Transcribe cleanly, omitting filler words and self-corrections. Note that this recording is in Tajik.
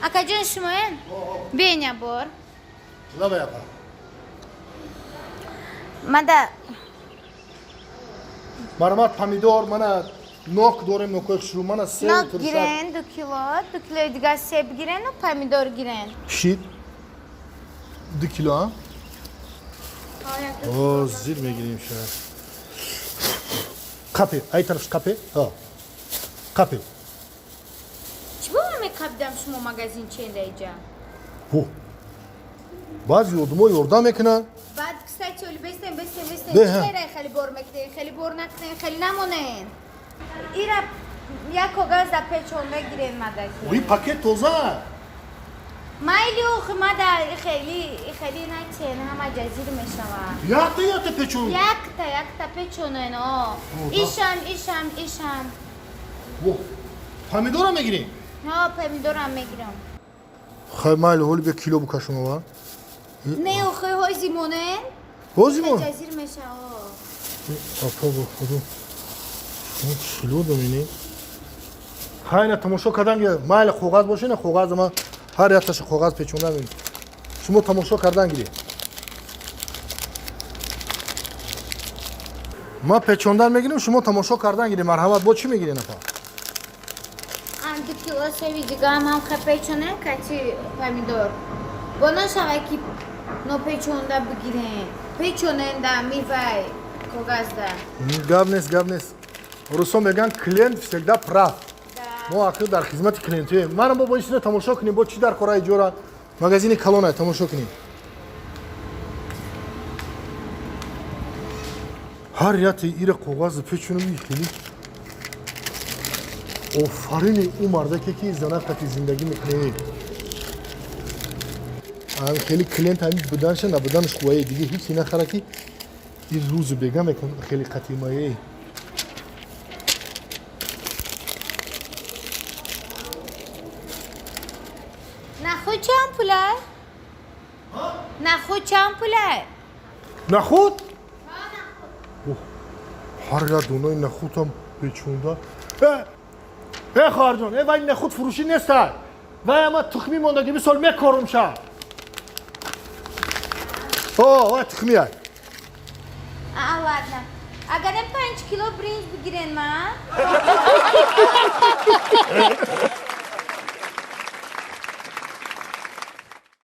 Akajon shumayin? Benya bor. Lava yapa. Mada Marmat pomidor mana nok dorem nokoy shuru mana se nok giren 2 kilo. 2 kilo diga seb giren o pomidor giren. Shit. 2 kilo ha? O zil mi gireyim şu an? Kapı. Ay taraf kapı. Ha. Kapı. Чего вам капдам шумо магазин чендейджа? Bu. Bazı yoldu mu yorda mekana. Bad kısaç öyle beslen. De, ha. Çiğrey khali bormekte, khali bornakte, khali namonen. İra ya kogazda peçonda giren magazin. Oy paket toza. Mayli o khmada khali naçen hama cazir meşava. Yaktı peçon. Yakta peçonen o. İşam. Bu. Pomidora mı gireyim? Ha pomidor megiram. Haymal hol bir kilo bu kaşıma var. Ne o hozimonen? Hozimo. Cazir meşava. Apa bu kudu. Kilo da mı ne? Hayna tamoşo kadan gel. Mal kogaz boşu ne kogaz ama her yataşı kogaz peçondan mı? Şumo tamoşo kardan giriyor. Ma peçondan mı gireyim? Şumo tamoşo kardan gireyim. Merhamet boçu mu gireyim apa? Andı kilo sevici gamam peçonen kaçı pomidor. Bana şavaki no peçonda bugire. Peçonenda mivay kogazda. Gavnes. Rusom megan klient всегда прав. Мо ахир дар хизмати клиентие. Манам бо исине тамошо кунем, бо чӣ дар кораи ҷора магазини калонай тамошо кунем. Ҳар яте ира коғази печунум ихтили. Офарини ӯ мардаке ки занақати зиндагӣ мекунем. Ам хели клиент ҳами буданша набуданаш қуввае диге ҳеҷ нахара ки ин рӯзу бега мекун хели қатимае. Нахуд чанд пулай? Нахуд чанд пулай? Нахуд? ҳар як донаи нахудам печонда. Хоҳарҷон, вай нахуд фурӯшӣ нестай. Вай ама тухмӣ мондагӣ мисол мекорум ша. Вай тухмияй. Ладно. Агарем 5 кило бринж бигирен ма?